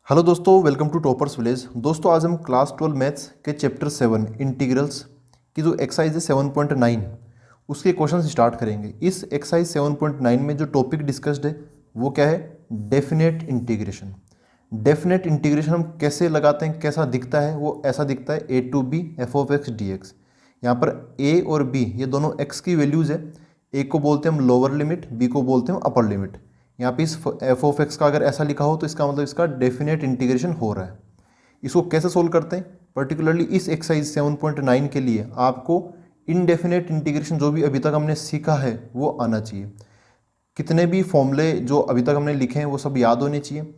Hello दोस्तों, welcome to toppers village. दोस्तों आज हम क्लास 12 मैथ्स के चैप्टर 7 इंटीग्रल्स की जो एक्सरसाइज है 7.9 उसके क्वेश्चन स्टार्ट करेंगे। इस एक्सरसाइज 7.9 में जो टॉपिक डिस्कस्ड है वो क्या है? Definite integration. डेफिनेट इंटीग्रेशन हम कैसे लगाते हैं, कैसा दिखता है? वो ऐसा दिखता है a to B F of X D X. यहाँ पर a और b ये दोनों x की वैल्यूज़ है। a को बोलते हैं हम लोअर लिमिट, b को बोलते हैं हम अपर लिमिट। यहाँ पे इस एफ ऑफ एक्स का अगर ऐसा लिखा हो तो इसका मतलब इसका डेफिनेट इंटीग्रेशन हो रहा है। इसको कैसे सोल्व करते हैं? पर्टिकुलरली इस एक्सरसाइज 7.9 के लिए आपको इनडेफिनेट इंटीग्रेशन जो भी अभी तक हमने सीखा है वो आना चाहिए। कितने भी फॉर्मूले जो अभी तक हमने लिखे हैं वो सब याद होने चाहिए।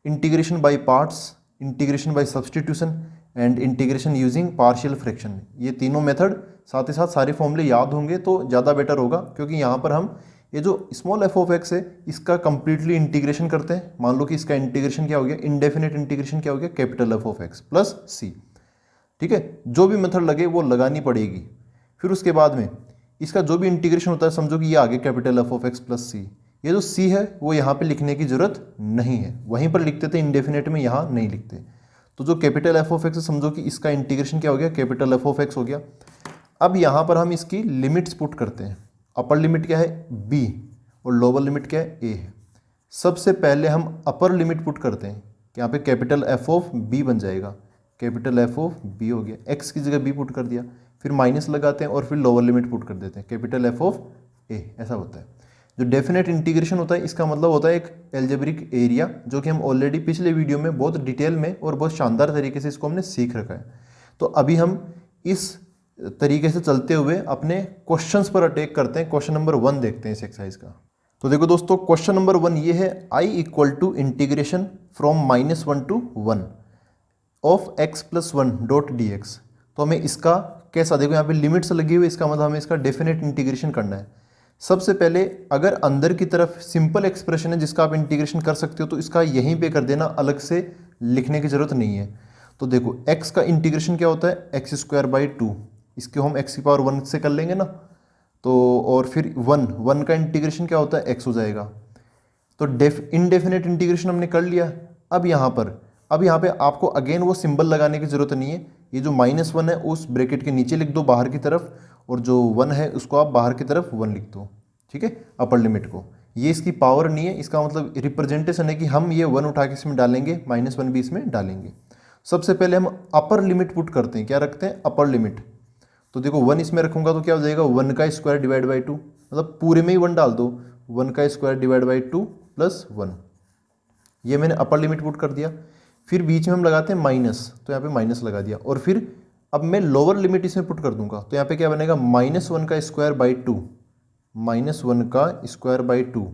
Integration by parts, integration by substitution and integration using partial fraction, ये तीनों मेथड साथ ही साथ सारे फॉर्मूले याद होंगे तो ज़्यादा बेटर होगा, क्योंकि यहाँ पर हम ये जो स्मॉल एफ ऑफ एक्स है इसका कंप्लीटली इंटीग्रेशन करते हैं। मान लो कि इसका इंटीग्रेशन क्या हो गया, इनडेफिनेट इंटीग्रेशन क्या हो गया, capital F of X plus C. ठीक है, जो भी मेथड लगे वो लगानी पड़ेगी। फिर उसके बाद में इसका जो भी इंटीग्रेशन होता है समझो कि ये आगे capital F of X plus C. ये जो सी है वो यहाँ पे लिखने की जरूरत नहीं है, वहीं पर लिखते थे इनडेफिनेट में, यहाँ नहीं लिखते। तो जो कैपिटल एफ ऑफ एक्स है समझो कि इसका इंटीग्रेशन क्या हो गया, कैपिटल एफ ऑफ एक्स हो गया। अब यहाँ पर हम इसकी लिमिट्स पुट करते हैं। अपर लिमिट क्या है, b, और लोअर लिमिट क्या है, a है। सबसे पहले हम अपर लिमिट पुट करते हैं कि यहाँ पे कैपिटल एफ ऑफ b बन जाएगा। कैपिटल एफ ऑफ b हो गया, x की जगह b पुट कर दिया, फिर माइनस लगाते हैं और फिर लोअर लिमिट पुट कर देते हैं, कैपिटल एफ ऑफ a। ऐसा होता है। जो डेफिनेट इंटीग्रेशन होता है इसका मतलब होता है एक एल्जेब्रिक एरिया, जो कि हम ऑलरेडी पिछले वीडियो में बहुत डिटेल में और बहुत शानदार तरीके से इसको हमने सीख रखा है। तो अभी हम इस तरीके से चलते हुए अपने क्वेश्चंस पर अटैक करते हैं। क्वेश्चन नंबर 1 देखते हैं इस एक्सरसाइज का। तो देखो दोस्तों, क्वेश्चन नंबर 1 ये है, i equal to integration from -1 to 1 of x plus 1 dot D X. तो हमें इसका कैसा, देखो यहाँ पे लिमिट्स लगी हुई, इसका मतलब हमें इसका डेफिनेट इंटीग्रेशन करना है। सबसे पहले अगर अंदर की तरफ सिंपल एक्सप्रेशन है जिसका आप इंटीग्रेशन कर सकते हो तो इसका यहीं पे कर देना, अलग से लिखने की जरूरत नहीं है। तो देखो x का इंटीग्रेशन क्या होता है, एक्स स्क्वायर बाई 2, इसके हम x की पावर 1 से कर लेंगे ना, तो और फिर 1 का इंटीग्रेशन क्या होता है, x हो जाएगा। तो इनडेफिनेट इंटीग्रेशन हमने कर लिया। अब यहाँ पे आपको अगेन वो सिंबल लगाने की ज़रूरत नहीं है। ये जो -1 है उस ब्रैकेट के नीचे लिख दो बाहर की तरफ, और जो 1 है उसको आप बाहर की तरफ 1 लिख दो। ठीक है, अपर लिमिट को। ये इसकी पावर नहीं है, इसका मतलब रिप्रेजेंटेशन है कि हम ये 1 उठा के इसमें डालेंगे, -1 भी इसमें डालेंगे। सबसे पहले हम अपर लिमिट पुट करते हैं। क्या रखते हैं, अपर लिमिट। तो देखो 1 इसमें रखूंगा तो क्या हो जाएगा, 1 का स्क्वायर डिवाइड बाई 2, मतलब पूरे में ही 1 डाल दो, 1 का स्क्वायर डिवाइड बाई 2 प्लस 1। ये मैंने अपर लिमिट पुट कर दिया। फिर बीच में हम लगाते हैं माइनस, तो यहाँ पे माइनस लगा दिया। और फिर अब मैं लोअर लिमिट इसमें पुट कर दूंगा, तो यहाँ पे क्या बनेगा, -1 का स्क्वायर बाई 2, -1 का स्क्वायर बाई 2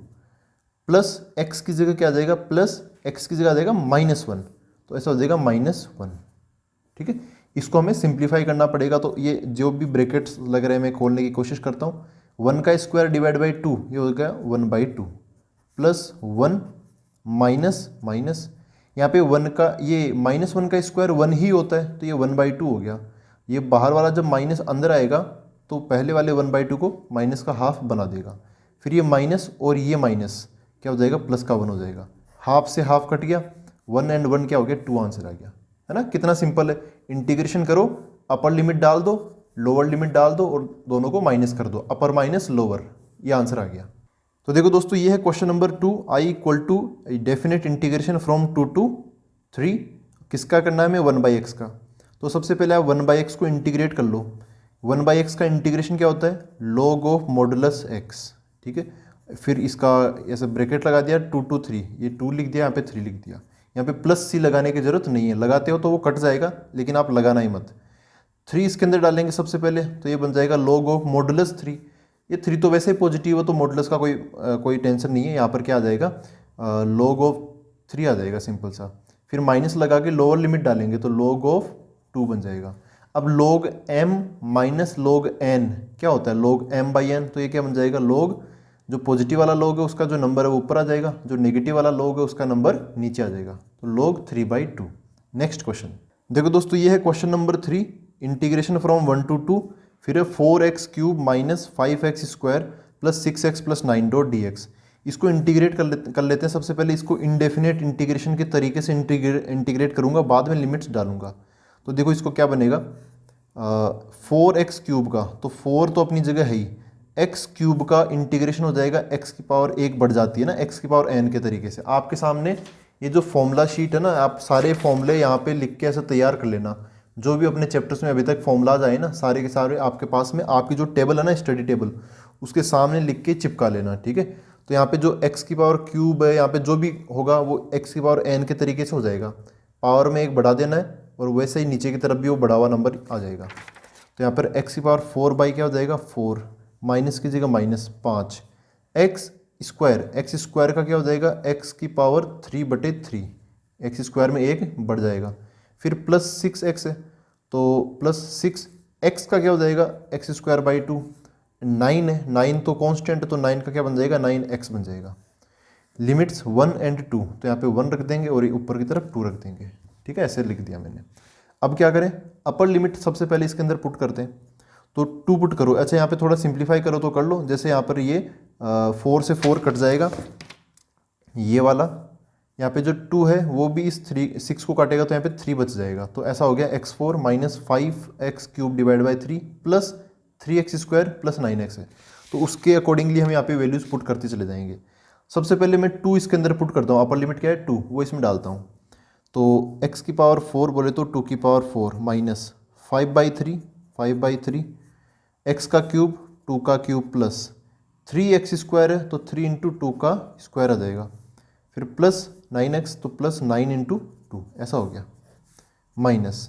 प्लस एक्स की जगह क्या आ जाएगा, प्लस एक्स की जगह आ जाएगा -1, तो ऐसा हो जाएगा -1। ठीक है, इसको हमें सिंप्लीफाई करना पड़ेगा। तो ये जो भी ब्रैकेट्स लग रहे हैं मैं खोलने की कोशिश करता हूँ। 1 का स्क्वायर डिवाइड बाई 2 ये हो गया 1/2 प्लस 1 माइनस यहाँ पे 1 का, ये -1 का स्क्वायर 1 ही होता है तो ये 1/2 हो गया। ये बाहर वाला जब माइनस अंदर आएगा तो पहले वाले 1/2 को माइनस का हाफ बना देगा। फिर ये माइनस और ये माइनस क्या हो जाएगा, प्लस का 1 हो जाएगा। हाफ से हाफ कट गया, 1 एंड 1 क्या हो गया, 2 आंसर आ गया। है ना, कितना सिंपल है। इंटीग्रेशन करो, अपर लिमिट डाल दो, लोअर लिमिट डाल दो और दोनों को माइनस कर दो, अपर माइनस लोअर, ये आंसर आ गया। तो देखो दोस्तों, ये है question number 2, i equal to definite integration from 2 to 3। किसका करना है हमें, 1/x का। तो सबसे पहले आप 1/x को इंटीग्रेट कर लो। 1/x का इंटीग्रेशन क्या होता है, log ऑफ मॉडुलस x। ठीक है, फिर इसका ऐसे ब्रैकेट लगा दिया 2 to 3, ये 2 लिख दिया, यहाँ पे 3 लिख दिया। यहाँ पे प्लस सी लगाने की जरूरत नहीं है, लगाते हो तो वो कट जाएगा लेकिन आप लगाना ही मत। 3 इसके अंदर डालेंगे सबसे पहले, तो ये बन जाएगा log ऑफ मॉडुलस 3। ये 3 तो वैसे ही पॉजिटिव है तो मॉडुलस का कोई टेंशन नहीं है। यहाँ पर क्या आ जाएगा, log ऑफ 3 आ जाएगा सिंपल सा। फिर माइनस लगा के लोअर लिमिट डालेंगे तो log ऑफ 2 बन जाएगा। अब log m minus log n क्या होता है, log m/n, तो ये क्या बन जाएगा, log, जो पॉजिटिव वाला log है उसका जो नंबर है वो ऊपर आ जाएगा, जो नेगेटिव वाला log है उसका नंबर नीचे आ जाएगा, तो log 3/2। नेक्स्ट क्वेश्चन देखो दोस्तों, ये है question number 3, integration from 1 to 2, फिर है 4x³ - 5x² + 6x + 9 dot D x. इसको इंटीग्रेट कर लेते हैं। सबसे पहले इसको इंडेफिनेट इंटीग्रेशन के तरीके से इंटीग्रेट करूँगा, बाद में लिमिट्स डालूंगा। तो देखो इसको क्या बनेगा, 4x क्यूब का, तो 4 तो अपनी जगह है ही, एक्स क्यूब का इंटीग्रेशन हो जाएगा, एक्स की पावर 1 बढ़ जाती है ना, एक्स की पावर n के तरीके से। आपके सामने ये जो फॉर्मूला शीट है ना, आप सारे फॉर्मूले यहाँ पे लिख के ऐसे तैयार कर लेना। जो भी अपने चैप्टर्स में अभी तक फॉर्मूलाज आए ना, सारे के सारे आपके पास में, आपकी जो टेबल है ना स्टडी टेबल, उसके सामने लिख के चिपका लेना, ठीक है। तो यहाँ पे जो x की पावर क्यूब है, यहाँ पे जो भी होगा वो x की पावर n के तरीके से हो जाएगा, पावर में 1 बढ़ा देना है, और वैसे ही नीचे की तरफ भी वो बढ़ा हुआ नंबर आ जाएगा। तो यहाँ पर x की पावर 4 बाई क्या हो जाएगा 4, माइनस कीजिएगा -5, एक्स स्क्वायर का क्या हो जाएगा x की पावर 3/3, एक्स स्क्वायर में 1 बढ़ जाएगा, फिर प्लस 6x है तो प्लस 6x का क्या हो जाएगा एक्स स्क्वायर बाई 2, 9 है, 9 तो कांस्टेंट, तो 9 का क्या बन जाएगा 9x बन जाएगा। लिमिट्स 1 और 2, तो यहाँ पे 1 रख देंगे और ऊपर की तरफ 2 रख देंगे, ठीक है, ऐसे लिख दिया मैंने। अब क्या करें, अपर लिमिट सबसे पहले इसके अंदर पुट करते हैं, तो 2 पुट करो। अच्छा यहाँ पे थोड़ा सिंप्लीफाई करो तो कर लो, जैसे यहाँ पर ये 4 से 4 कट जाएगा, ये वाला यहाँ पे जो 2 है वो भी इस 6 को काटेगा, तो यहाँ पे 3 बच जाएगा। तो ऐसा हो गया x4 minus 5x cube divide by 3 plus 3x square plus 9x है। तो उसके अकॉर्डिंगली हम यहाँ पे वैल्यूज पुट करते चले जाएंगे। सबसे पहले मैं 2 इसके अंदर पुट करता हूँ, अपर लिमिट क्या है 2, वो इसमें डालता हूँ। तो x की पावर 4 बोले तो 2 की पावर 4 माइनस 5/3, x का क्यूब 2 का क्यूब प्लस 3x स्क्वायर है तो 3 इंटू 2 का स्क्वायर आ जाएगा, फिर प्लस 9x तो प्लस 9 इंटू 2, ऐसा हो गया, माइनस।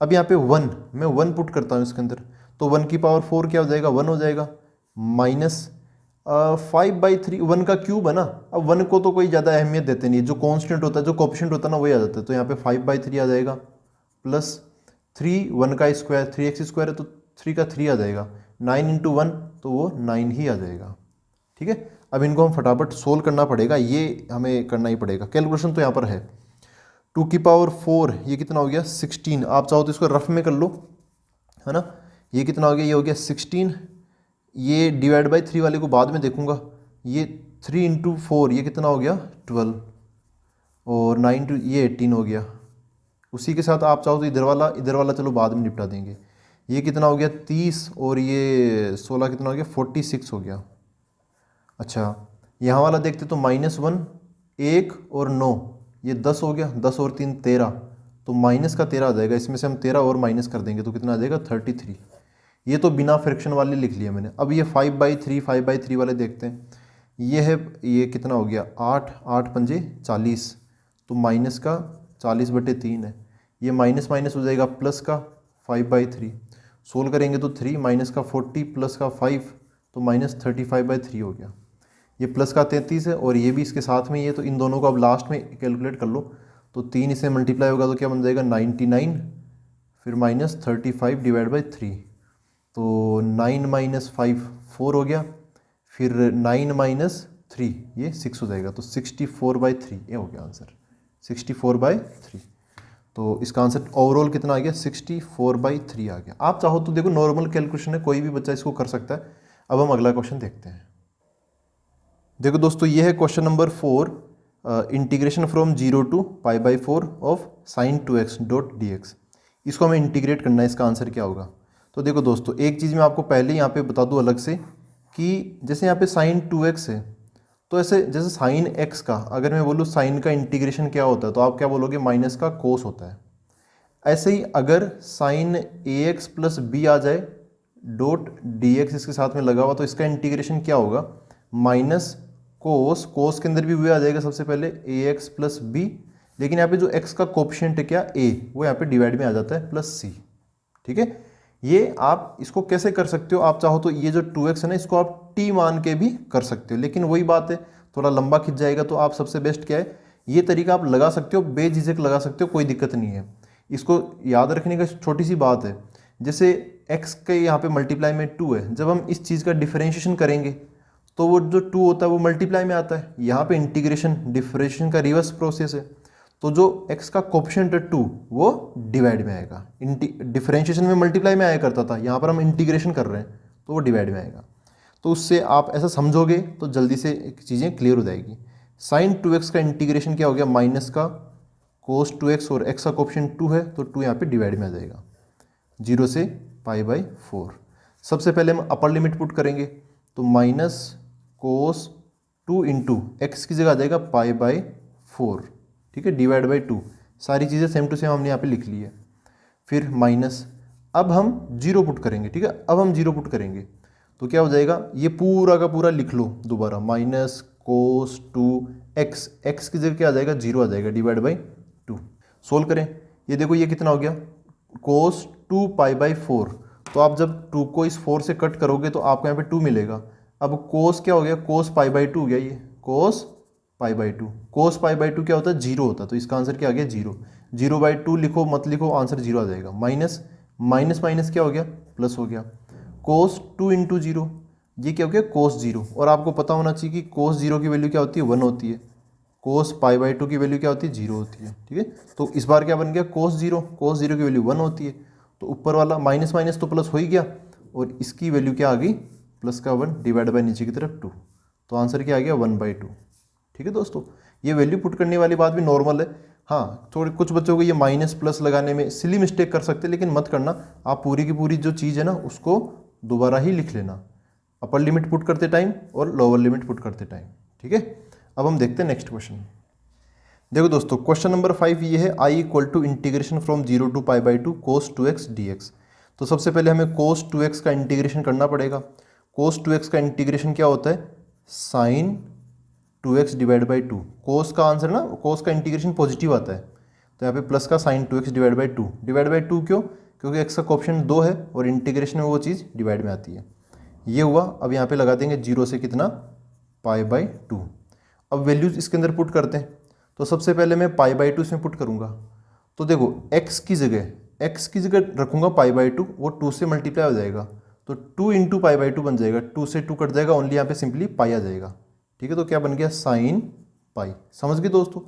अब यहाँ पे 1, मैं 1 पुट करता हूँ इसके अंदर, तो 1 की पावर 4 क्या हो जाएगा 1 हो जाएगा, माइनस 5/3, 1 का क्यूब है ना। अब 1 को तो कोई ज़्यादा अहमियत देते नहीं, जो कांस्टेंट होता है, जो कोएफिशिएंट होता है ना, वही आ जाता है। तो यहाँ पे 5/3 आ जाएगा, प्लस 3, 1 का स्क्वायर 3x स्क्वायर है तो 3 का 3 आ जाएगा, 9 इंटू 1 तो वो 9 ही आ जाएगा, ठीक है। अब इनको हम फटाफट सोल्व करना पड़ेगा, ये हमें करना ही पड़ेगा। कैलकुलेशन तो यहाँ पर है, 2 की पावर 4 ये कितना हो गया 16, आप चाहो तो इसको रफ में कर लो, है ना। ये कितना हो गया, ये हो गया 16, ये डिवाइड बाई 3 वाले को बाद में देखूंगा, ये 3 इंटू 4 ये कितना हो गया 12, और 9 टू ये 18 हो गया। उसी के साथ आप चाहो तो इधर वाला चलो बाद में निपटा देंगे। ये कितना हो गया 30, और ये 16 कितना हो गया 46 हो गया। अच्छा यहाँ वाला देखते तो -1, 1 और 9 ये 10 हो गया, 10 और 3 13, तो माइनस का 13 आ जाएगा। इसमें से हम 13 और माइनस कर देंगे तो कितना आ जाएगा 33। ये तो बिना फ्रैक्शन वाले लिख लिया मैंने। अब ये 5/3 वाले देखते हैं, ये है, ये कितना हो गया 8, 8 पंजे 40, तो माइनस का 40/3 है, ये माइनस माइनस हो जाएगा प्लस का 5/3, सोल्व करेंगे तो 3 माइनस का 40 प्लस का 5 तो -35/3 हो गया। ये प्लस का 33 है और ये भी इसके साथ में ही है, तो इन दोनों को अब लास्ट में कैलकुलेट कर लो, तो 3 इससे मल्टीप्लाई होगा तो क्या बन जाएगा 99, फिर -35 डिवाइड बाई 3, तो 9 - 5 4 हो गया, फिर 9 - 3 ये 6 हो जाएगा, तो 64/3 ये हो गया आंसर, 64/3। तो इसका आंसर ओवरऑल कितना आ गया 64/3 आ गया। आप चाहो तो देखो नॉर्मल कैलकुलेशन है, कोई भी बच्चा इसको कर सकता है। अब हम अगला क्वेश्चन देखते हैं। देखो दोस्तों ये है question number 4, integration from 0 to π/4 of sin 2x dot dx। इसको हमें इंटीग्रेट करना है, इसका आंसर क्या होगा। तो देखो दोस्तों एक चीज़ मैं आपको पहले यहाँ पे बता दूँ अलग से, कि जैसे यहाँ पे sin 2x है, तो ऐसे जैसे sin x का अगर मैं बोलूँ sin का इंटीग्रेशन क्या होता है, तो आप क्या बोलोगे माइनस का कोस होता है। ऐसे ही अगर sin ax प्लस b आ जाए डॉट dx इसके साथ में लगा हुआ, तो इसका इंटीग्रेशन क्या होगा माइनस कोस के अंदर भी वे आ जाएगा सबसे पहले ax प्लस बी, लेकिन यहाँ पे जो x का कोएफिशिएंट है क्या a, वो यहाँ पे डिवाइड में आ जाता है प्लस c, ठीक है। ये आप इसको कैसे कर सकते हो, आप चाहो तो ये जो 2x है ना, इसको आप t मान के भी कर सकते हो, लेकिन वही बात है थोड़ा लंबा खिंच जाएगा। तो आप सबसे बेस्ट क्या है, ये तरीका आप लगा सकते हो, बेझिझक लगा सकते हो, कोई दिक्कत नहीं है। इसको याद रखने का छोटी सी बात है, जैसे x के यहाँ पे मल्टीप्लाई में 2 है, जब हम इस चीज़ का डिफरेंशिएशन करेंगे तो वो जो 2 होता है वो मल्टीप्लाई में आता है। यहाँ पे इंटीग्रेशन डिफरेंशिएशन का रिवर्स प्रोसेस है, तो जो x का कोएफिशिएंट है 2 वो डिवाइड में आएगा। डिफरेंशिएशन में मल्टीप्लाई में आया करता था, यहाँ पर हम इंटीग्रेशन कर रहे हैं तो वो डिवाइड में आएगा। तो उससे आप ऐसा समझोगे तो जल्दी से चीज़ें क्लियर हो जाएगी। साइन 2x का इंटीग्रेशन क्या हो गया, माइनस का कोस 2x और x का कोएफिशिएंट 2 है तो 2 यहाँ पे डिवाइड में आ जाएगा 0 से π/4। सबसे पहले हम अपर लिमिट पुट करेंगे तो माइनस कोस 2 इंटू एक्स की जगह आ जाएगा π/4, ठीक है, डिवाइड बाई 2। सारी चीज़ें सेम टू सेम हमने यहाँ पे लिख ली है। फिर माइनस, अब हम जीरो पुट करेंगे, ठीक है, अब हम जीरो पुट करेंगे तो क्या हो जाएगा, ये पूरा का पूरा लिख लो दोबारा, माइनस कोस 2x, x की जगह क्या आ जाएगा, जीरो आ जाएगा डिवाइड बाई 2। सोल्व करें, ये देखो ये कितना हो गया, कोस 2 π/4। तो आप जब 2 को इस 4 से कट करोगे तो आपको यहाँ पे 2 मिलेगा। अब कोस क्या हो गया, कोस π/2 हो गया, ये कोस π/2। कोस π/2 क्या होता है, जीरो होता है, तो इसका आंसर क्या आ गया, जीरो। 0/2 लिखो मत लिखो, आंसर जीरो आ जाएगा। माइनस माइनस माइनस क्या हो गया, प्लस हो गया। कोस 2 इंटू जीरो, ये क्या हो गया, कोस जीरो। और आपको पता होना चाहिए कि कोस जीरो की वैल्यू क्या होती है, 1 होती है। कोस π/2 की वैल्यू क्या होती है, जीरो होती है, ठीक है। तो इस बार क्या बन गया, कोस जीरो की वैल्यू 1 होती है, तो ऊपर वाला माइनस माइनस तो प्लस हो ही गया, और इसकी वैल्यू क्या आ गई, प्लस का 1 डिवाइड बाई नीचे की तरफ 2। तो आंसर क्या आ गया, 1/2। ठीक है दोस्तों, ये वैल्यू पुट करने वाली बात भी नॉर्मल है। हाँ, थोड़े कुछ बच्चों को ये माइनस प्लस लगाने में सिली मिस्टेक कर सकते हैं, लेकिन मत करना। आप पूरी की पूरी जो चीज़ है ना उसको दोबारा ही लिख लेना, अपर लिमिट पुट करते टाइम और लोअर लिमिट पुट करते टाइम, ठीक है। अब हम देखते हैं नेक्स्ट क्वेश्चन। देखो दोस्तों, क्वेश्चन नंबर 5 ये है, I equal to integration from 0 to π/2 cos 2x dx। तो सबसे पहले हमें कोस 2x का इंटीग्रेशन करना पड़ेगा। कोस 2x का इंटीग्रेशन क्या होता है, साइन 2x डिवाइड बाई 2। कोस का आंसर ना, कोस का इंटीग्रेशन पॉजिटिव आता है, तो यहाँ पे प्लस का sign 2x divide by 2। Divide by 2 क्यों, क्योंकि x का कोएफिशिएंट 2 है और इंटीग्रेशन में वो चीज़ डिवाइड में आती है। ये हुआ। अब यहाँ पे लगा देंगे 0 से कितना, π/2। अब वैल्यूज इसके अंदर पुट करते हैं। तो सबसे पहले मैं π/2 इसमें पुट करूँगा। तो देखो x की जगह रखूँगा π/2, वो 2 से मल्टीप्लाई हो जाएगा, तो 2 इंटू π/2 बन जाएगा। 2 से 2 कट जाएगा, ओनली यहाँ पे सिंपली पाई आ जाएगा, ठीक है। तो क्या बन गया, साइन पाई। समझ गए दोस्तों,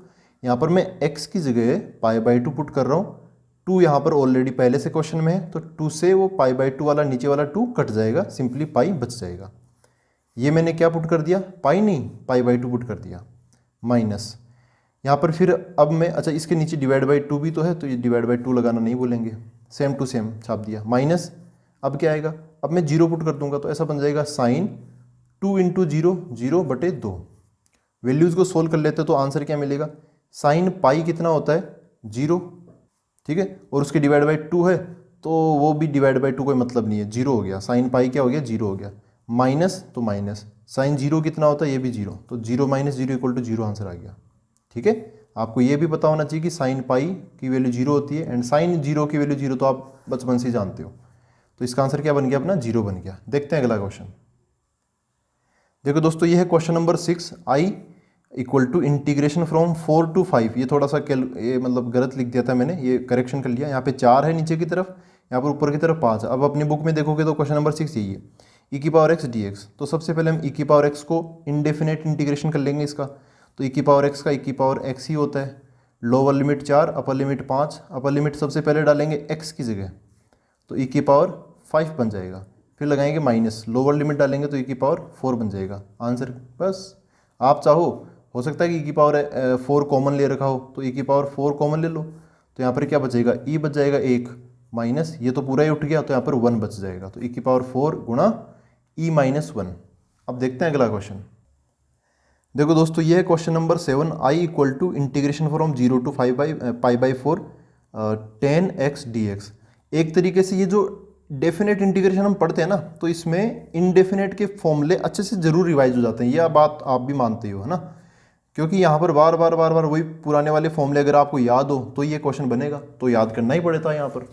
यहाँ पर मैं x की जगह π/2 पुट कर रहा हूँ। 2 यहाँ पर ऑलरेडी पहले से क्वेश्चन में है, तो 2 से वो π/2 वाला नीचे वाला 2 कट जाएगा, सिंपली पाई बच जाएगा। ये मैंने क्या पुट कर दिया, पाई नहीं, π/2 पुट कर दिया। माइनस यहाँ पर फिर अब मैं, अच्छा इसके नीचे डिवाइड बाई 2 भी तो है, तो ये डिवाइड बाई 2 लगाना नहीं भूलेंगे, सेम टू सेम छाप दिया। माइनस, अब क्या आएगा, अब मैं 0 पुट कर दूंगा, तो ऐसा बन जाएगा साइन 2 इंटू 0, 0/2। वैल्यूज़ को सोल्व कर लेते तो आंसर क्या मिलेगा, साइन पाई कितना होता है, 0, ठीक है, और उसके डिवाइड बाई 2 है, तो वो भी डिवाइड बाई 2 कोई मतलब नहीं है, 0 हो गया। साइन पाई क्या हो गया, 0 हो गया। माइनस तो माइनस, साइन 0 कितना होता है, ये भी 0, तो 0 - 0 इक्वल टू 0 आंसर आ गया, ठीक है। आपको ये भी पता होना चाहिए कि साइन पाई की वैल्यू 0 होती है, एंड साइन 0 की वैल्यू 0 तो आप बचपन से ही जानते हो। तो इसका आंसर क्या बन गया अपना, 0 बन गया। देखते हैं अगला क्वेश्चन। देखो दोस्तों, ये है question number 6, I equal to integration from 4 to 5। ये थोड़ा सा ये मतलब गलत लिख दिया था मैंने, ये करेक्शन कर लिया। यहाँ पे 4 है नीचे की तरफ, यहाँ पर ऊपर की तरफ 5 है। अब अपनी बुक में देखोगे तो क्वेश्चन नंबर 6 यही है, e⁻x dx। तो सबसे पहले हम e⁻x को इंडेफिनेट इंटीग्रेशन कर लेंगे इसका। तो e⁻x का e⁻x ही होता है। Lower limit 4, upper limit 5। Upper limit सबसे पहले डालेंगे x की जगह, तो e⁻5 बन जाएगा। फिर लगाएंगे माइनस, लोअर लिमिट डालेंगे तो e⁻4 बन जाएगा। आंसर बस, आप चाहो हो सकता है कि e⁻4 कॉमन ले रखा हो, तो e⁻4 कॉमन ले लो, तो यहाँ पर क्या बचेगा, e बच जाएगा 1, माइनस ये तो पूरा ही उठ गया, तो यहाँ पर 1 बच जाएगा। तो e⁻4 गुणा e-1। अब देखते हैं अगला क्वेश्चन। देखो दोस्तों, ये है question number 7, I equal to integration from 0 to π/4 10x dx। एक तरीके से ये जो डेफिनेट इंटीग्रेशन हम पढ़ते हैं ना, तो इसमें इनडेफिनेट के फॉर्मूले अच्छे से जरूर रिवाइज हो जाते हैं। यह बात आप भी मानते हो, है ना, क्योंकि यहाँ पर बार बार वही पुराने वाले फॉर्मूले अगर आपको याद हो तो ये क्वेश्चन बनेगा, तो याद करना ही पड़ता है यहाँ पर।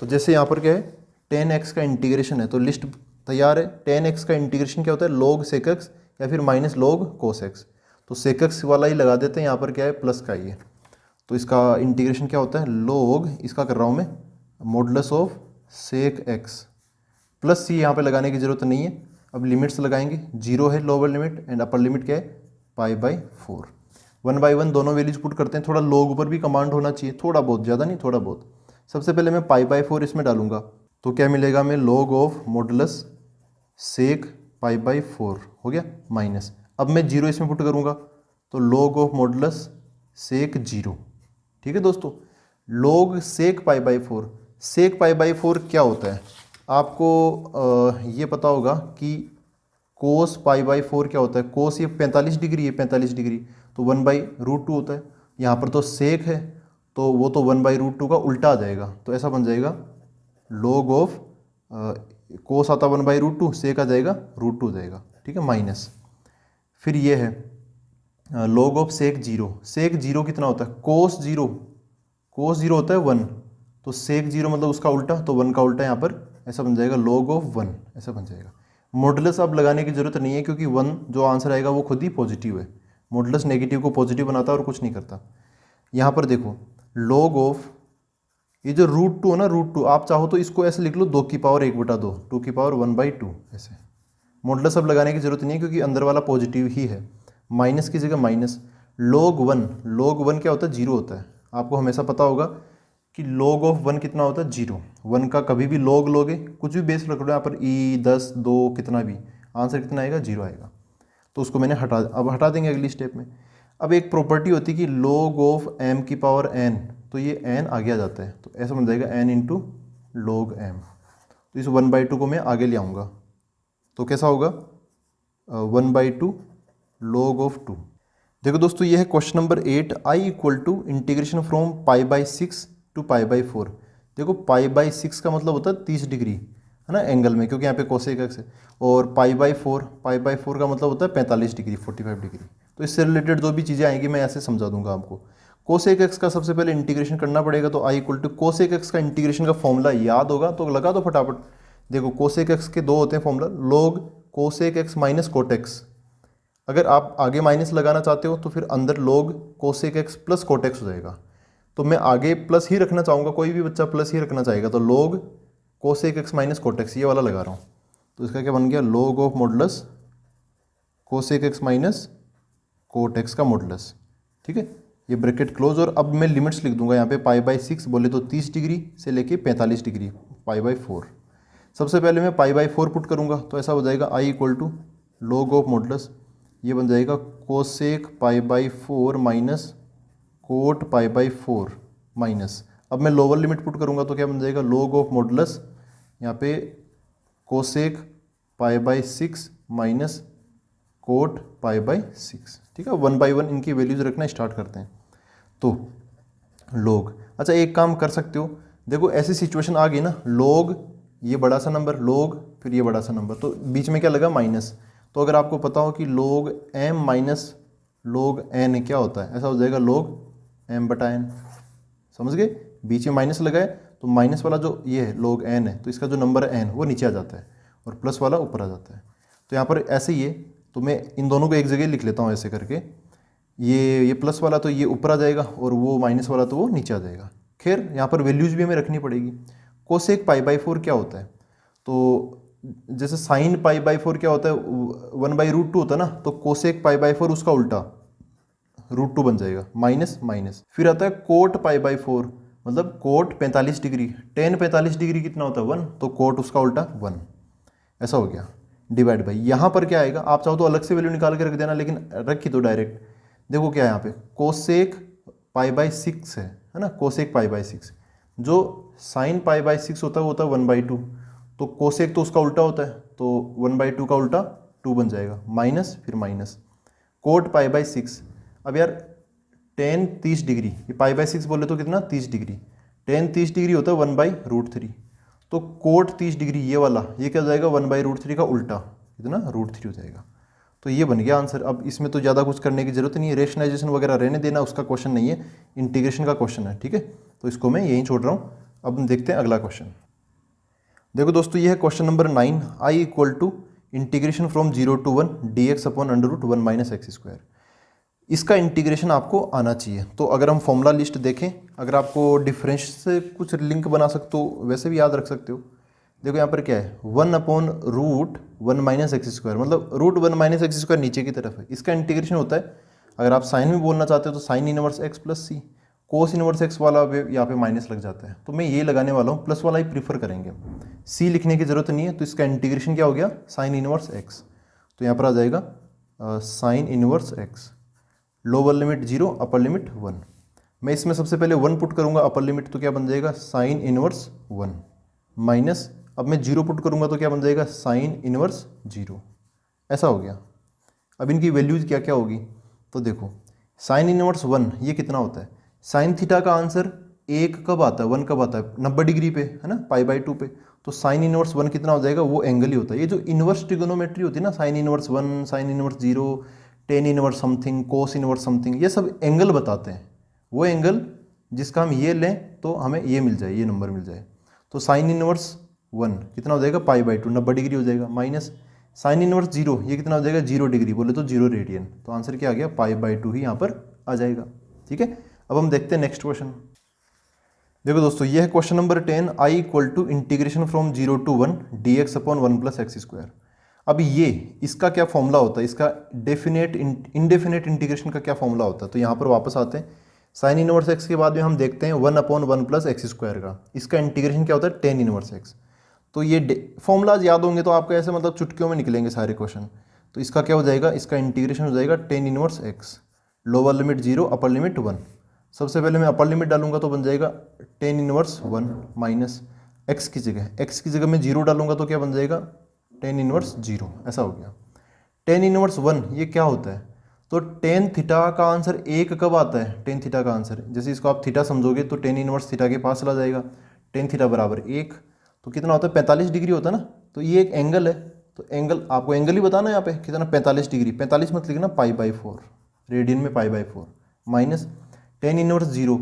तो जैसे यहाँ पर क्या है, 10x का इंटीग्रेशन है, तो लिस्ट तैयार है। 10x का इंटीग्रेशन क्या होता है, log sec x या फिर माइनस log cos x। तो sec x वाला ही लगा देते हैं, यहाँ पर क्या है, प्लस का ही है। तो इसका इंटीग्रेशन क्या होता है, log, इसका कर रहा हूँ मैं, modulus of sec x plus c। यहाँ पे लगाने की जरूरत नहीं है। अब लिमिट्स लगाएंगे, 0 है lower limit and upper limit क्या है, π/4। 1 by 1 दोनों वैल्यूज पुट करते हैं। थोड़ा log पर भी कमांड होना चाहिए, थोड़ा बहुत, ज़्यादा नहीं, थोड़ा बहुत। सबसे पहले मैं π/4 इसमें डालूंगा, तो क्या मिलेगा, मैं log of modulus sec pi by 4 हो गया माइनस। अब मैं जीरो इसमें पुट करूँगा तो log of modulus sec zero. ठीक है दोस्तों, log sec pi by 4। Sec pi by 4 क्या होता है आपको ये पता होगा कि कोस पाई बाई 4 क्या होता है। कोस ये 45 डिग्री है, 45 डिग्री तो 1/√2 होता है। यहाँ पर तो सेक है तो वो तो 1/√2 का उल्टा आ जाएगा, तो ऐसा बन जाएगा log ऑफ कोस आता 1/√2, सेक आ जाएगा √2 हो जाएगा। ठीक है माइनस, फिर ये है log of sec zero. Sec zero कितना होता है, कोस जीरो, कोस जीरो होता है 1, तो सेक जीरो मतलब उसका उल्टा, तो 1 का उल्टा यहाँ पर ऐसा बन जाएगा log ऑफ 1, ऐसा बन जाएगा। मॉडुलस अब लगाने की जरूरत नहीं है क्योंकि 1 जो आंसर आएगा वो खुद ही पॉजिटिव है। मॉडुलस नेगेटिव को पॉजिटिव बनाता है और कुछ नहीं करता। यहाँ पर देखो log ऑफ ये जो √2 है ना, √2 आप चाहो तो इसको ऐसे लिख लो 2 की पावर 1/2, 2 की पावर 1/2 ऐसे। मॉडुलस अब लगाने की जरूरत नहीं है क्योंकि अंदर वाला पॉजिटिव ही है। माइनस की जगह माइनस। log 1 क्या होता है, जीरो होता है। आपको हमेशा पता होगा कि log ऑफ 1 कितना होता है, जीरो। 1 का कभी भी log लोगे, कुछ भी बेस रख लो यहाँ पर ई 10 2 कितना भी, आंसर कितना आएगा, जीरो आएगा। तो उसको मैंने अब हटा देंगे अगली स्टेप में। अब एक प्रॉपर्टी होती है कि log ऑफ m की पावर n, तो ये n आगे आ जाता है, तो ऐसा बन जाएगा n इंटू log m। तो इस 1/2 को मैं आगे ले आऊँगा तो कैसा होगा 1/2 log ऑफ 2। देखो दोस्तों ये है question number 8, i equal to integration from π/6 to π/4। देखो π/6 का मतलब होता है 30 डिग्री है ना एंगल में, क्योंकि यहाँ पे कोसेक एक्स है, और π/4 का मतलब होता है 45 डिग्री 45 डिग्री। तो इससे रिलेटेड जो भी चीज़ें आएंगी मैं ऐसे समझा दूंगा आपको। कोसेक एक्स का सबसे पहले इंटीग्रेशन करना पड़ेगा, तो आई इक्वल टू कोसेक एक्स का इंटीग्रेशन का फॉर्मूला याद होगा तो लगा दो फटाफट। देखो कोसेक एक्स के दो होते हैं formula, log cosec x minus cot x. अगर आप आगे माइनस लगाना चाहते हो तो फिर अंदर log cosec x plus cot x हो जाएगा। तो मैं आगे प्लस ही रखना चाहूँगा, कोई भी बच्चा प्लस ही रखना चाहेगा, तो log cosec x minus cot x ये वाला लगा रहा हूँ। तो इसका क्या बन गया, log of modulus cosec x minus cot x का मॉडुलस। ठीक है, ये ब्रैकेट क्लोज। और अब मैं लिमिट्स लिख दूंगा यहाँ पे π/6 बोले तो 30 डिग्री से लेके 45 डिग्री π/4। सबसे पहले मैं π/4 पुट करूँगा तो ऐसा हो जाएगा i equal to log of modulus, ये बन जाएगा कोसेक π/4 माइनस कोट π/4 माइनस। अब मैं लोअर लिमिट पुट करूँगा तो क्या बन जाएगा, log ऑफ मॉडुलस यहाँ पे कोसेक π/6 माइनस कोट π/6। ठीक है, 1/1 इनकी वैल्यूज रखना स्टार्ट करते हैं। तो log, अच्छा एक काम कर सकते हो, देखो ऐसी सिचुएशन आ गई ना, log ये बड़ा सा नंबर, log फिर ये बड़ा सा नंबर, तो बीच में क्या लगा, माइनस। तो अगर आपको पता हो कि log m minus log n क्या होता है, ऐसा हो जाएगा log m/n। समझ गए, बीच में माइनस लगा है तो माइनस वाला जो ये है log n है, तो इसका जो नंबर है n वो नीचे आ जाता है और प्लस वाला ऊपर आ जाता है। तो यहाँ पर ऐसे ही है, तो मैं इन दोनों को एक जगह लिख लेता हूँ ऐसे करके, ये प्लस वाला तो ये ऊपर आ जाएगा और वो माइनस वाला तो वो नीचे आ जाएगा। खैर यहाँ पर वैल्यूज भी हमें रखनी पड़ेगी। कोसेक π/4 क्या होता है, तो जैसे साइन π/4 क्या होता है, 1/√2 होता है ना, तो कोसेक π/4 उसका उल्टा √2 बन जाएगा, माइनस माइनस। फिर आता है कोट π/4, मतलब कोट 45 डिग्री, टेन 45 डिग्री कितना होता है 1, तो कोट उसका उल्टा 1, ऐसा हो गया डिवाइड बाई। यहाँ पर क्या आएगा, आप चाहो तो अलग से वैल्यू निकाल के रख देना, लेकिन रखी तो डायरेक्ट। देखो क्या है यहाँ पे, कोसेक π/6 है ना, कोसेक π/6, जो साइन π/6 होता है वो होता है 1/2, तो कोसेक तो उसका उल्टा होता है, तो 1/2 का उल्टा 2 बन जाएगा, माइनस फिर माइनस। कोट π/6, अब यार टेन 30 डिग्री, ये π/6 बोले तो कितना 30 डिग्री, टेन 30 डिग्री होता है 1/√3, तो कोट 30 डिग्री ये वाला, ये क्या हो जाएगा 1/√3 का उल्टा, कितना √3 हो जाएगा। तो ये बन गया आंसर। अब इसमें तो ज़्यादा कुछ करने की जरूरत नहीं है, रेशनलाइजेशन वगैरह रहने देना, उसका क्वेश्चन नहीं है, इंटीग्रेशन का क्वेश्चन है। ठीक है, तो इसको मैं यहीं छोड़ रहा हूँ। अब हम देखते हैं अगला क्वेश्चन। देखो दोस्तों ये है question number 9, i equal to integration from 0 to 1 dx/√1 minus x²। इसका इंटीग्रेशन आपको आना चाहिए। तो अगर हम फॉर्मूला लिस्ट देखें, अगर आपको डिफरेंस से कुछ लिंक बना सकते हो वैसे भी याद रख सकते हो। देखो यहाँ पर क्या है, 1/√1 माइनस x², मतलब √1 माइनस x² नीचे की तरफ है, इसका इंटीग्रेशन होता है। अगर आप साइन में बोलना चाहते हो तो साइन इनवर्स x प्लस सी, कोस इनवर्स x वाला यहाँ पे माइनस लग जाता है, तो मैं ये लगाने वाला हूँ, प्लस वाला ही प्रीफर करेंगे, सी लिखने की जरूरत नहीं है। तो इसका इंटीग्रेशन क्या हो गया, साइन इनवर्स x। तो यहाँ पर आ जाएगा sine inverse x, lower limit 0 upper limit 1। मैं इसमें सबसे पहले 1 पुट करूँगा अपर लिमिट, तो क्या बन जाएगा साइन इनवर्स 1 माइनस, अब मैं 0 पुट करूँगा तो क्या बन जाएगा साइन इनवर्स 0। ऐसा हो गया। अब इनकी वैल्यूज क्या क्या होगी, तो देखो साइन इनवर्स 1 ये कितना होता है, साइन थीटा का आंसर 1 कब आता है, 1 कब आता है, 90 डिग्री पे, है ना, π/2 पे। तो साइन इनवर्स 1 कितना हो जाएगा, वो एंगल ही होता है। ये जो इनवर्स ट्रिगोनोमेट्री होती है ना, sine inverse 1, sine inverse 0, tan inverse something, cos inverse something, ये सब एंगल बताते हैं। वो एंगल जिसका हम ये लें तो हमें ये मिल जाए, ये नंबर मिल जाए। तो साइन इनवर्स 1 कितना हो जाएगा π/2, 90 डिग्री हो जाएगा, माइनस साइन इनवर्स 0 ये कितना हो जाएगा 0 डिग्री, बोले तो 0 रेडियन। तो आंसर क्या आ गया π/2 ही यहाँ पर आ जाएगा। ठीक है, अब हम देखते हैं नेक्स्ट क्वेश्चन। देखो दोस्तों, ये है question number 10, I equal to integration from 0 to 1 dx upon 1 + x²। अब ये इसका क्या फॉर्मूला होता है, इसका डेफिनेट इनडेफिनेट इंटीग्रेशन का क्या फॉर्मूला होता है। तो यहाँ पर वापस आते हैं, साइन इनवर्स एक्स के बाद में हम देखते हैं 1/1 + x² का, इसका इंटीग्रेशन क्या होता है टेन इनवर्स एक्स। तो ये फॉर्मूलाज याद होंगे तो आपको ऐसे मतलब चुटकियों में निकलेंगे सारे क्वेश्चन। तो इसका क्या हो जाएगा, इसका इंटीग्रेशन हो जाएगा tan inverse x, lower limit 0 upper limit 1। सबसे पहले मैं अपर लिमिट डालूंगा तो बन जाएगा टेन इनवर्स 1 माइनस एक्स की जगह मैं 0 डालूंगा तो क्या बन जाएगा टेन इनवर्स 0। ऐसा हो गया। टेन इनवर्स 1 ये क्या होता है, तो टेन थीटा का आंसर 1 कब आता है, टेन थीटा का आंसर, जैसे इसको आप थीटा समझोगे तो टेन इनवर्स थीटा के पास चला जाएगा, टेन थीटा बराबर 1, तो कितना होता है 45 डिग्री होता है ना। तो ये एक एंगल है, तो एंगल आपको एंगल ही बताना है यहाँ पे कितना 45 डिग्री, 45 मत लिखना π/4, रेडियन में π/4 माइनस टेन इनवर्स 0,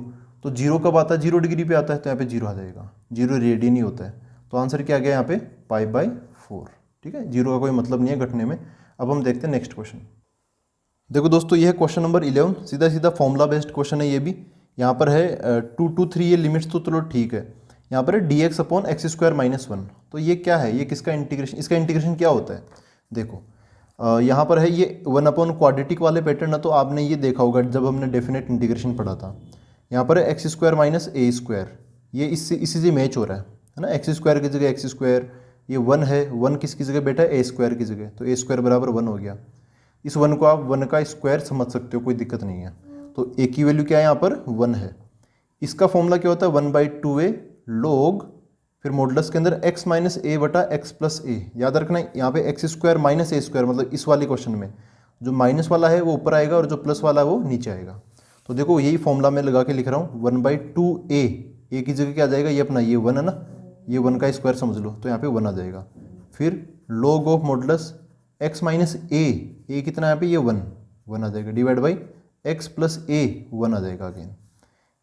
तो 0 कब आता है 0 डिग्री पे आता है, तो यहाँ पे 0 आ जाएगा, 0 रेडियन ही होता है। तो आंसर क्या आ गया यहाँ पे π/4। ठीक है, 0 का कोई मतलब नहीं है घटने में। अब हम देखते हैं नेक्स्ट क्वेश्चन। देखो दोस्तों, ये है क्वेश्चन नंबर 11, सीधा सीधा फॉर्मूला बेस्ड क्वेश्चन है ये भी। यहाँ पर है 2 to 3, ये लिमिट्स तो चलो ठीक है। यहाँ पर है dx अपॉन x² - 1। तो ये क्या है, ये किसका इंटीग्रेशन, इसका इंटीग्रेशन क्या होता है। देखो यहाँ पर है ये 1 / क्वाड्रेटिक वाले पैटर्न है, तो आपने ये देखा होगा जब हमने डेफिनेट इंटीग्रेशन पढ़ा था। यहाँ पर है x² - a², ये इसी से मैच हो रहा है ना, x² की जगह x², ये 1 है, 1 किसकी जगह बैठा है a² की जगह, तो a² बराबर 1 हो गया। इस 1 को आप 1 का स्क्वायर समझ सकते हो, कोई दिक्कत नहीं है। तो a की वैल्यू क्या है यहाँ पर 1 है। इसका फॉर्मूला क्या होता है 1/2a log, फिर मॉडुलस के अंदर x - a बटा x + a। याद रखना यहाँ पे x² - a², मतलब इस वाले क्वेश्चन में जो माइनस वाला है वो ऊपर आएगा और जो प्लस वाला है वो नीचे आएगा। तो देखो यही फॉर्मूला मैं लगा के लिख रहा हूँ 1/2a, a की जगह क्या आ जाएगा, ये अपना ये 1 है ना, ये 1 का स्क्वायर समझ लो, तो यहाँ पे 1 आ जाएगा। फिर log of modulus x - a कितना यहाँ पे ये 1 आ जाएगा, डिवाइड बाई x + a 1 आ जाएगा अगेन।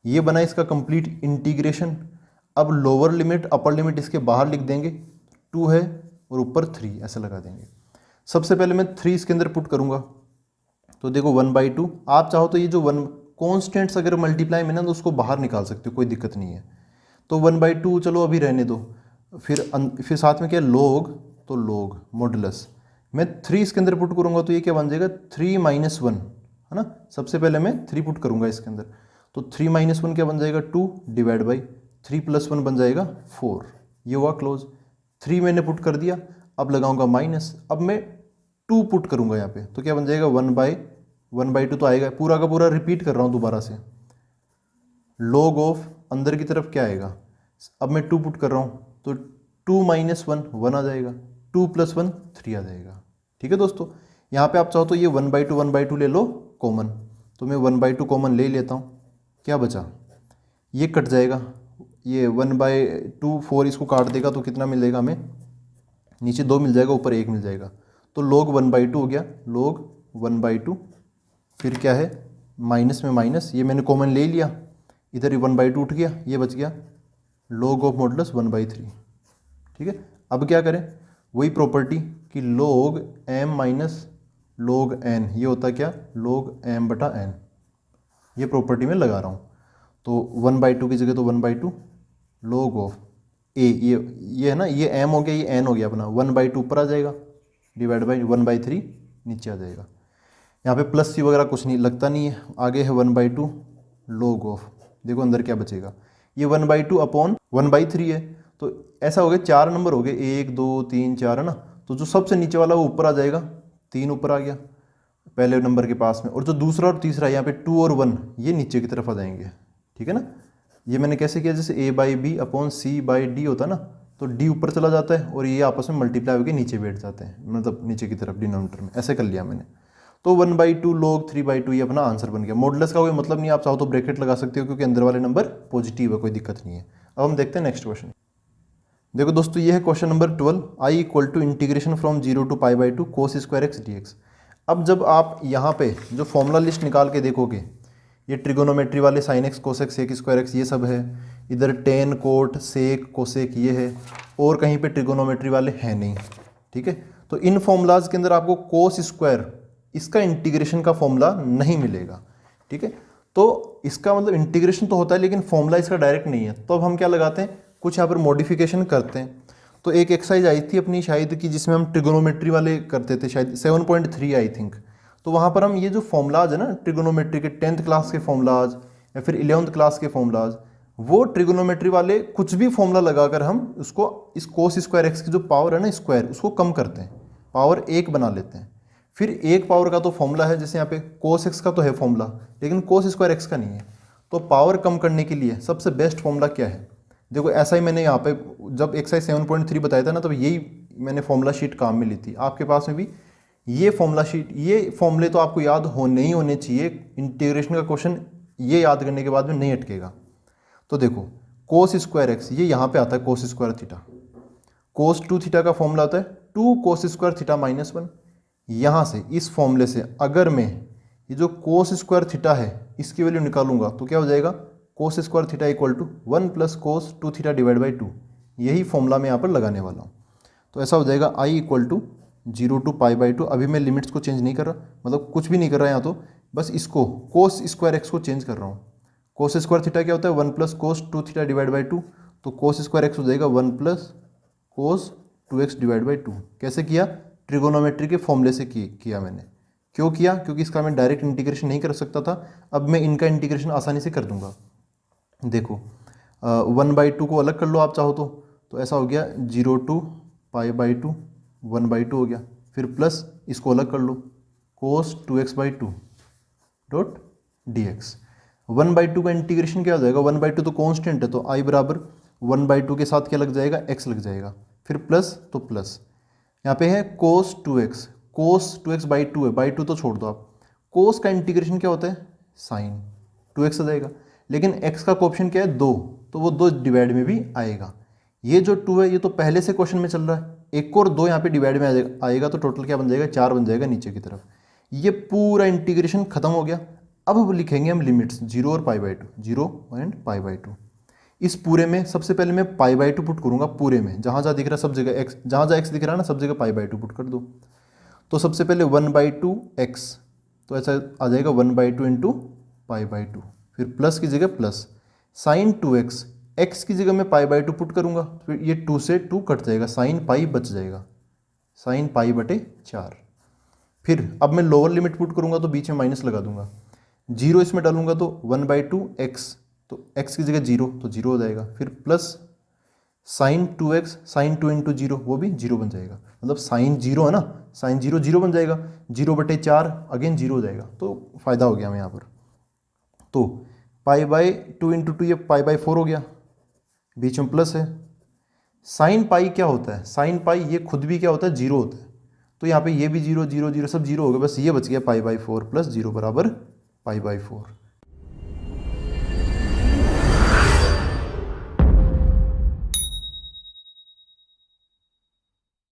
ये बना इसका कंप्लीट इंटीग्रेशन। अब लोअर लिमिट अपर लिमिट इसके बाहर लिख देंगे, 2 है और ऊपर 3 ऐसा लगा देंगे। सबसे पहले मैं 3 इसके अंदर पुट करूँगा, तो देखो 1/2, आप चाहो तो ये जो 1 कॉन्स्टेंट्स अगर मल्टीप्लाई में ना तो उसको बाहर निकाल सकते हो, कोई दिक्कत नहीं है। तो 1/2 चलो अभी रहने दो। फिर साथ में क्या log, तो log मॉडुलस मैं 3 इसके अंदर पुट करूँगा तो ये क्या बन जाएगा 3 - 1, है ना। सबसे पहले मैं 3 पुट करूँगा इसके अंदर, तो 3 - 1 क्या बन जाएगा 2, डिवाइड बाई 3 + 1 बन जाएगा 4, ये हुआ क्लोज। 3 मैंने पुट कर दिया, अब लगाऊंगा माइनस, अब मैं 2 पुट करूंगा यहाँ पे, तो क्या बन जाएगा 1/2 तो आएगा, पूरा का पूरा रिपीट कर रहा हूँ दोबारा से। log ऑफ अंदर की तरफ क्या आएगा, अब मैं 2 पुट कर रहा हूँ तो 2 - 1 आ जाएगा, 2 + 1 3 आ जाएगा। ठीक है दोस्तों, यहाँ पे आप चाहो तो ये 1/2 ले लो कॉमन, तो मैं 1/2 कॉमन ले लेता हूँ, क्या बचा ये कट जाएगा, ये 1/2 4 इसको काट देगा तो कितना मिलेगा हमें, नीचे 2 मिल जाएगा ऊपर 1 मिल जाएगा, तो log 1/2 हो गया, log 1/2। फिर क्या है माइनस में माइनस, ये मैंने कॉमन ले लिया, इधर 1/2 उठ गया, ये बच गया log ऑफ मॉडुलस 1/3। ठीक है, अब क्या करें, वही प्रॉपर्टी कि log m - log n, ये होता क्या log m/n, ये प्रॉपर्टी में लगा रहा हूँ। तो 1/2 की जगह तो 1/2 log ऑफ a, ये है ना, ये m हो गया, ये n हो गया अपना, 1/2 ऊपर आ जाएगा, डिवाइड बाई 1/3 नीचे आ जाएगा। यहाँ पे प्लस सी वगैरह कुछ नहीं लगता नहीं है, आगे है 1/2 log ऑफ, देखो अंदर क्या बचेगा, ये 1/2 अपॉन 1/3 है। तो ऐसा हो गया 4 नंबर हो गए, 1 2 3 4 है ना, तो जो सबसे नीचे वाला वो ऊपर आ जाएगा, 3 ऊपर आ गया पहले नंबर के पास में, और जो दूसरा और तीसरा यहाँ पे 2 और 1 ये नीचे की तरफ आ जाएंगे, ठीक है ना। ये मैंने कैसे किया, जैसे a/b/c/d होता है ना, तो d ऊपर चला जाता है और ये आपस में मल्टीप्लाई होकर नीचे बैठ जाते हैं, मतलब नीचे की तरफ डिनोमिनेटर में, ऐसे कर लिया मैंने। तो 1/2 log 3/2 ये अपना आंसर बन गया। मॉडुलस का कोई मतलब नहीं, आप चाहो तो ब्रैकेट लगा सकते हो क्योंकि अंदर वाले नंबर पॉजिटिव है, कोई दिक्कत नहीं है। अब हम देखते हैं नेक्स्ट क्वेश्चन। देखो दोस्तों, ये है question number 12, i = integration from 0 to π/2 cos² x dx। अब जब आप यहाँ पे जो फॉर्मूला लिस्ट निकाल के देखोगे, ये ट्रिगोनोमेट्री वाले sin x cos x sec² x ये सब है, इधर tan cot sec cosec ये है, और कहीं पे ट्रिगोनोमेट्री वाले हैं नहीं, ठीक है। तो इन फॉर्मूलाज के अंदर आपको cos² इसका इंटीग्रेशन का फॉर्मूला नहीं मिलेगा, ठीक है। तो इसका मतलब इंटीग्रेशन तो होता है लेकिन फॉर्मूला इसका डायरेक्ट नहीं है। तो अब हम क्या लगाते हैं, कुछ यहाँ पर मॉडिफिकेशन करते हैं। तो एक एक्सरसाइज आई थी अपनी शायद कि जिसमें हम ट्रिगोनोमेट्री वाले करते थे, शायद 7.3 आई थिंक। तो वहाँ पर हम ये जो फॉर्मूलाज है ना ट्रिगोनोमेट्री के 10th क्लास के फॉर्मूलाज या फिर 11th क्लास के फॉर्मूलाज, वो ट्रिगोनोमेट्री वाले कुछ भी फॉर्मूला लगाकर हम उसको इस cos² x की जो पावर है ना स्क्वायर, उसको कम करते हैं, पावर 1 बना लेते हैं। फिर 1 पावर का तो फॉर्मूला है, जैसे यहाँ पे cos x का तो है फॉर्मूला लेकिन cos² x का नहीं है। तो पावर कम करने के लिए सबसे बेस्ट फॉर्मूला क्या है, देखो ऐसा ही मैंने यहाँ पे जब एक्सरसाइज 7.3 बताया था ना, तब यही मैंने फॉर्मूला शीट काम में ली थी। आपके पास में भी ये फॉर्मूला शीट, ये फॉर्मूले तो आपको याद होने ही होने चाहिए। इंटीग्रेशन का क्वेश्चन ये याद करने के बाद में नहीं अटकेगा। तो देखो cos² x ये यहाँ पे आता है cos² थीटा, cos2 थीटा का फॉर्मूला आता है 2 cos² थीटा -1। यहाँ से इस फॉर्मूले से अगर मैं ये जो cos² थीटा है इसकी वैल्यू निकालूंगा तो क्या हो जाएगा, cos² थीटा = 1 + cos2 थीटा / 2। यही फॉर्मूला मैं यहाँ पर लगाने वाला हूँ। तो ऐसा हो जाएगा i = 0 to π/2। अभी मैं लिमिट्स को चेंज नहीं कर रहा, मतलब कुछ भी नहीं कर रहा यहाँ, तो बस इसको cos² x को चेंज कर रहा हूँ। cos² थीटा क्या होता है, 1 + cos2 थीटा / 2। तो cos² x हो जाएगा 1 + cos2x / 2। कैसे किया, ट्रिगोनोमेट्री के फॉर्मूले से किया मैंने। क्यों किया, क्योंकि इसका मैं डायरेक्ट इंटीग्रेशन नहीं कर सकता था, अब मैं इनका इंटीग्रेशन आसानी से कर दूंगा। देखो 1/2 को अलग कर लो आप चाहो तो ऐसा हो गया 0 to π/2 1/2 हो गया। फिर प्लस इसको अलग कर लो cos2x/2 डॉट dx। 1/2 का इंटीग्रेशन क्या हो जाएगा, 1/2 तो कांस्टेंट है, तो i = 1/2 के साथ क्या लग जाएगा, x लग जाएगा। फिर प्लस तो प्लस यहाँ पे है cos2x, cos2x/2 है, /2 तो छोड़ दो आप। cos का इंटीग्रेशन क्या होता है, sin 2x आ जाएगा, लेकिन x का कोएफिशिएंट क्या है 2, तो वो 2 डिवाइड में भी आएगा। ये जो 2 है ये तो पहले से क्वेश्चन में चल रहा है, 1 और 2 यहाँ पे डिवाइड में आएगा, तो टोटल क्या बन जाएगा, 4 बन जाएगा नीचे की तरफ। ये पूरा इंटीग्रेशन खत्म हो गया। अब लिखेंगे हम लिमिट्स 0 और π/2, 0 एंड π/2। इस पूरे में सबसे पहले मैं π/2 पुट करूंगा, पूरे में जहाँ जहाँ दिख रहा है सब जगह x, जहाँ जहाँ x दिख रहा है ना सब जगह π/2 पुट कर दो। तो सबसे पहले 1/2 x, तो ऐसा आ जाएगा 1/2 इंटू π/2। फिर प्लस की जगह प्लस sin 2x, x की जगह मैं π/2 पुट करूंगा, फिर ये 2 से 2 कट जाएगा, sin पाई बच जाएगा, sin π/4। फिर अब मैं लोअर लिमिट पुट करूंगा तो बीच में माइनस लगा दूंगा, 0 इसमें डालूंगा तो 1/2 x, तो x की जगह 0 तो 0 हो जाएगा। फिर plus sin 2x, sin 2 into 0 वो भी 0 बन जाएगा, मतलब sin 0 है ना, sin 0 0 बन जाएगा, 0/4 अगेन 0 हो जाएगा। तो फायदा हो गया हमें यहाँ पर। तो π/2 इंटू 2 ये π/4 हो गया, बीच में प्लस है। sin पाई क्या होता है, sin पाई ये खुद भी क्या होता है, 0 होता है, तो यहाँ पे ये भी 0 0 0 सब 0 हो गया, बस ये बच गया π/4 + 0 = π/4।